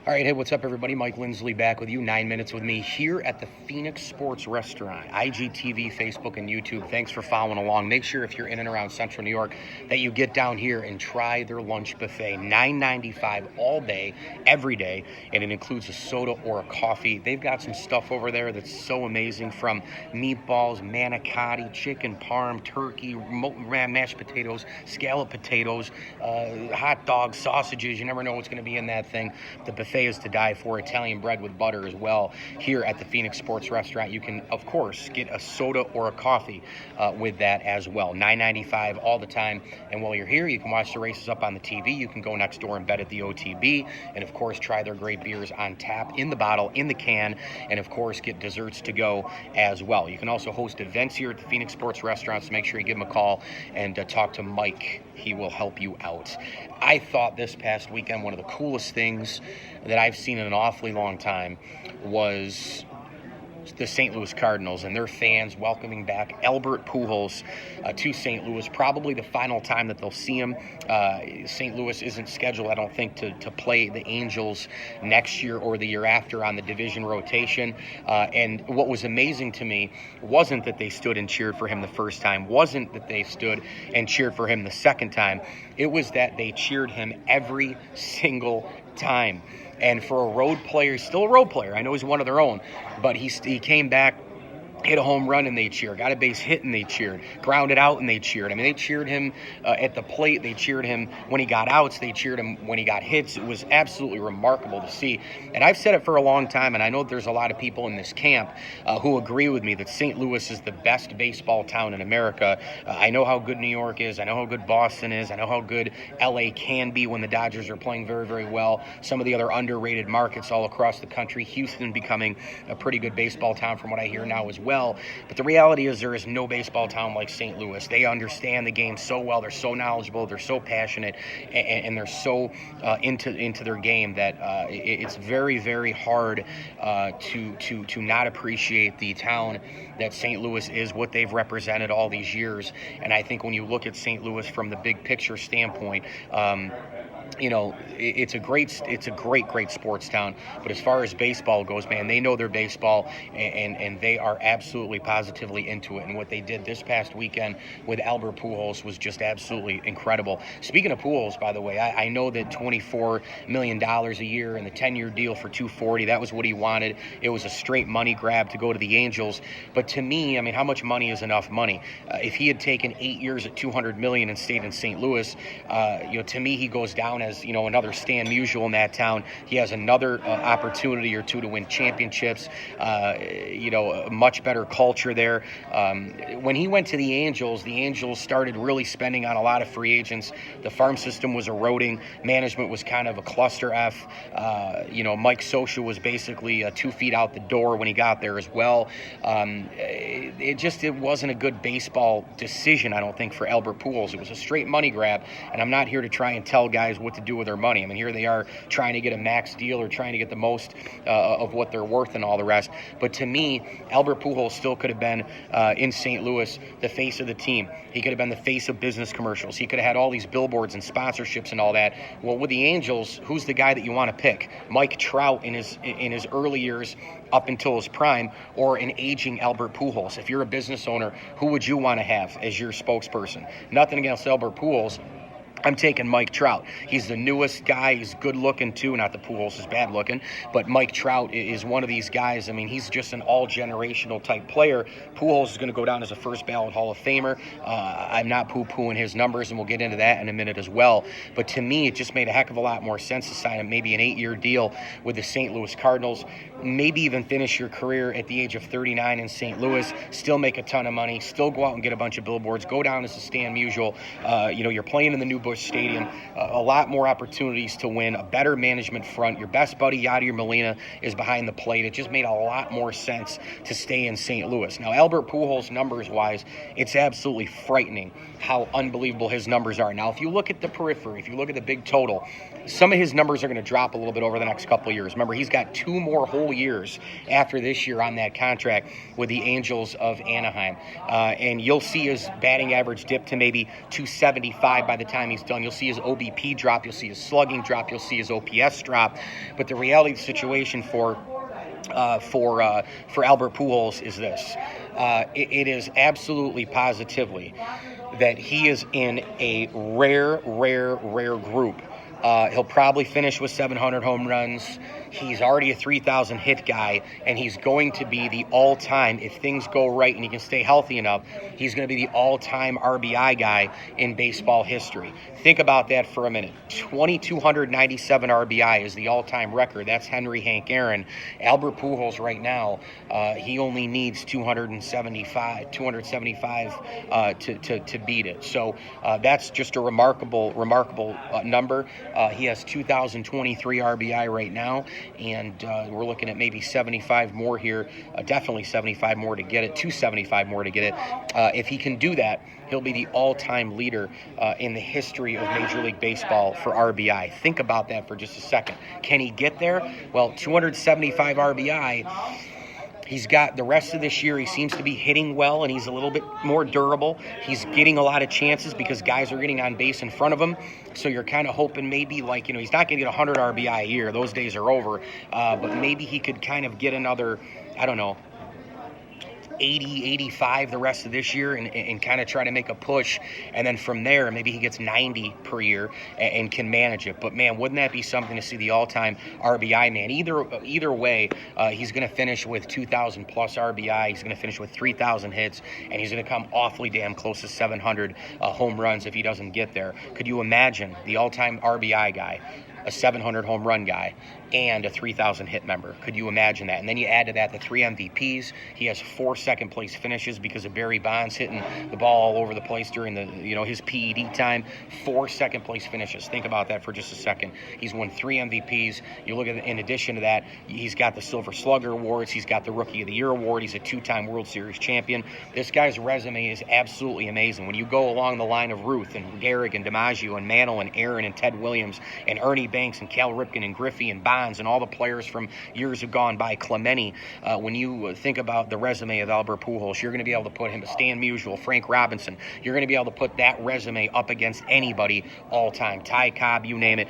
All right, hey, what's up, everybody? Mike Lindsley back with you. 9 minutes with me here at the Phoenix Sports Restaurant, IGTV, Facebook, and YouTube. Thanks for following along. Make sure if you're in and around Central New York that you get down here and try their lunch buffet. $9.95 all day, every day, and it includes a soda or a coffee. They've got some stuff over there that's so amazing, from meatballs, manicotti, chicken parm, turkey, mashed potatoes, scalloped potatoes, hot dogs, sausages. You never know what's going to be in that thing. The buffet is to die for. Italian bread with butter as well. Here at the Phoenix Sports Restaurant, you can, of course, get a soda or a coffee with that as well. $9.95 all the time. And while you're here, you can watch the races up on the TV. You can go next door and bet at the OTB. And, of course, try their great beers on tap, in the bottle, in the can. And, of course, get desserts to go as well. You can also host events here at the Phoenix Sports Restaurant, so make sure you give them a call and talk to Mike. He will help you out. I thought this past weekend one of the coolest things that I've seen in an awfully long time was the St. Louis Cardinals and their fans welcoming back Albert Pujols to St. Louis. Probably the final time that they'll see him. St. Louis isn't scheduled, I don't think, to play the Angels next year or the year after on the division rotation. And what was amazing to me wasn't that they stood and cheered for him the first time, wasn't that they stood and cheered for him the second time. It was that they cheered him every single time. And for a road player, he's still a road player. I know he's one of their own, but he came back, hit a home run, and they cheered. Got a base hit, and they cheered. Grounded out, and they cheered. I mean, they cheered him at the plate. They cheered him when he got outs. They cheered him when he got hits. It was absolutely remarkable to see. And I've said it for a long time, and I know there's a lot of people in this camp who agree with me that St. Louis is the best baseball town in America. I know how good New York is. I know how good Boston is. I know how good L.A. can be when the Dodgers are playing very, very well. Some of the other underrated markets all across the country. Houston becoming a pretty good baseball town from what I hear now as well. But the reality is there is no baseball town like St. Louis. They understand the game so well. They're so knowledgeable. They're so passionate, and they're so into their game that it's very, very hard to not appreciate the town that St. Louis is, what they've represented all these years. And I think when you look at St. Louis from the big picture standpoint, it's a great sports town. But as far as baseball goes, man, they know their baseball, and they are absolutely positively into it. And what they did this past weekend with Albert Pujols was just absolutely incredible. Speaking of Pujols, by the way, I know that $24 million a year and the 10-year deal for $240, that was what he wanted. It was a straight money grab to go to the Angels. But to me, I mean, how much money is enough money? If he had taken 8 years at $200 million and stayed in St. Louis, to me, he goes down as, another Stan Musial in that town. He has another opportunity or two to win championships, a much better culture there. When he went to the Angels started really spending on a lot of free agents. The farm system was eroding. Management was kind of a cluster F. Mike Scioscia was basically 2 feet out the door when he got there as well. It wasn't a good baseball decision, I don't think, for Albert Pujols. It was a straight money grab, and I'm not here to try and tell guys what to do with their money. I mean, here they are trying to get a max deal or trying to get the most of what they're worth and all the rest. But to me, Albert Pujols still could have been in St. Louis the face of the team. He could have been the face of business commercials. He could have had all these billboards and sponsorships and all that. Well, with the Angels, who's the guy that you want to pick? Mike Trout in his early years up until his prime, or an aging Albert Pujols? If you're a business owner, who would you want to have as your spokesperson? Nothing against Albert Pujols. I'm taking Mike Trout. He's the newest guy. He's good looking too. Not that Pujols is bad looking, but Mike Trout is one of these guys. I mean, he's just an all-generational type player. Pujols is going to go down as a first ballot Hall of Famer. I'm not poo-pooing his numbers, and we'll get into that in a minute as well. But to me, it just made a heck of a lot more sense to sign him, maybe an 8-year deal with the St. Louis Cardinals. Maybe even finish your career at the age of 39 in St. Louis, still make a ton of money, still go out and get a bunch of billboards, go down as a Stan Musial. You're playing in the new Busch Stadium, a lot more opportunities to win, a better management front. Your best buddy, Yadier Molina, is behind the plate. It just made a lot more sense to stay in St. Louis. Now, Albert Pujols, numbers-wise, it's absolutely frightening how unbelievable his numbers are. Now, if you look at the periphery, if you look at the big total, some of his numbers are going to drop a little bit over the next couple of years. Remember, he's got 2 more whole years after this year on that contract with the Angels of Anaheim. And you'll see his batting average dip to maybe 275 by the time he's done. You'll see his OBP drop. You'll see his slugging drop. You'll see his OPS drop. But the reality of the situation for Albert Pujols is this. It is absolutely positively that he is in a rare group. He'll probably finish with 700 home runs. He's already a 3,000 hit guy, and he's going to be the all-time, if things go right and he can stay healthy enough, he's going to be the all-time RBI guy in baseball history. Think about that for a minute. 2,297 RBI is the all-time record. That's Henry Hank Aaron. Albert Pujols right now, he only needs 275 to beat it. So that's just a remarkable number. He has 2,023 RBI right now, and we're looking at maybe 75 more here, definitely 75 more to get it, 275 more to get it. If he can do that, he'll be the all-time leader in the history of Major League Baseball for RBI. Think about that for just a second. Can he get there? Well, 275 RBI. He's got the rest of this year, he seems to be hitting well, and he's a little bit more durable. He's getting a lot of chances because guys are getting on base in front of him. So you're kind of hoping maybe, like, he's not going to get 100 RBI a year. Those days are over. But maybe he could kind of get another, 80, 85 the rest of this year and kind of try to make a push. And then from there, maybe he gets 90 per year and can manage it. But, man, wouldn't that be something to see the all-time RBI man? Either way, he's going to finish with 2,000-plus RBI. He's going to finish with 3,000 hits, and he's going to come awfully damn close to 700 home runs if he doesn't get there. Could you imagine the all-time RBI guy, a 700 home run guy, and a 3,000 hit member? Could you imagine that? And then you add to that the 3 MVPs. He has 4 second-place finishes because of Barry Bonds hitting the ball all over the place during his PED time. 4 second-place finishes. Think about that for just a second. He's won 3 MVPs. You look at, in addition to that, he's got the Silver Slugger Awards. He's got the Rookie of the Year Award. He's a 2-time World Series champion. This guy's resume is absolutely amazing. When you go along the line of Ruth and Gehrig and DiMaggio and Mantle and Aaron and Ted Williams and Ernie Banks and Cal Ripken and Griffey and Bonds and all the players from years have gone by, Clemente, when you think about the resume of Albert Pujols, you're going to be able to put him, Stan Musial, Frank Robinson, you're going to be able to put that resume up against anybody all time. Ty Cobb, you name it.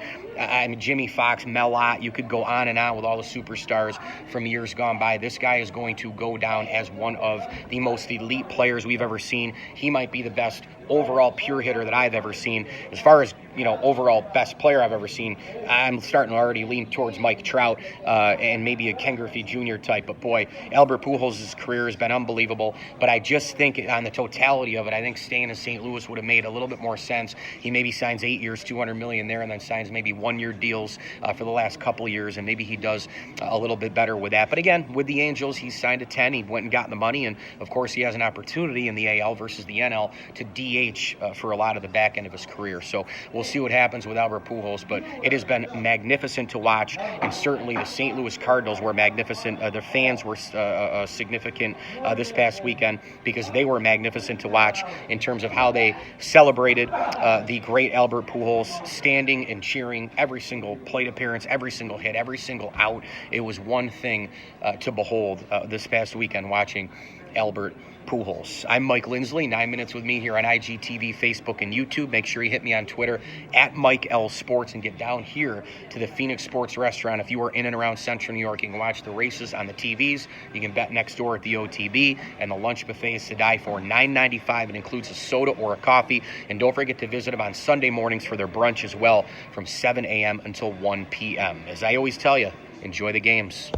Jimmy Fox, Mel Ott, you could go on and on with all the superstars from years gone by. This guy is going to go down as one of the most elite players we've ever seen. He might be the best overall pure hitter that I've ever seen. As far as, overall best player I've ever seen, I'm starting to already lean towards Mike Trout and maybe a Ken Griffey Jr. type. But boy, Albert Pujols' career has been unbelievable. But I just think on the totality of it, I think staying in St. Louis would have made a little bit more sense. He maybe signs 8 years, $200 million there, and then signs maybe 1-year deals for the last couple of years, and maybe he does a little bit better with that. But again, with the Angels, he signed a 10. He went and got the money, and of course he has an opportunity in the AL versus the NL to DH for a lot of the back end of his career. So we'll see what happens with Albert Pujols, but it has been magnificent to watch, and certainly the St. Louis Cardinals were magnificent. The fans were significant this past weekend because they were magnificent to watch in terms of how they celebrated the great Albert Pujols, standing and cheering every single plate appearance, every single hit, every single out. It was one thing to behold this past weekend watching Albert Pujols. I'm Mike Lindsley. 9 minutes with me here on IGTV, Facebook, and YouTube. Make sure you hit me on Twitter at Mike L Sports and get down here to the Phoenix Sports Restaurant. If you are in and around Central New York, you can watch the races on the TVs. You can bet next door at the OTB, and the lunch buffet is to die for. $9.95. It includes a soda or a coffee. And don't forget to visit them on Sunday mornings for their brunch as well, from 7 a.m. until 1 p.m. As I always tell you, enjoy the games.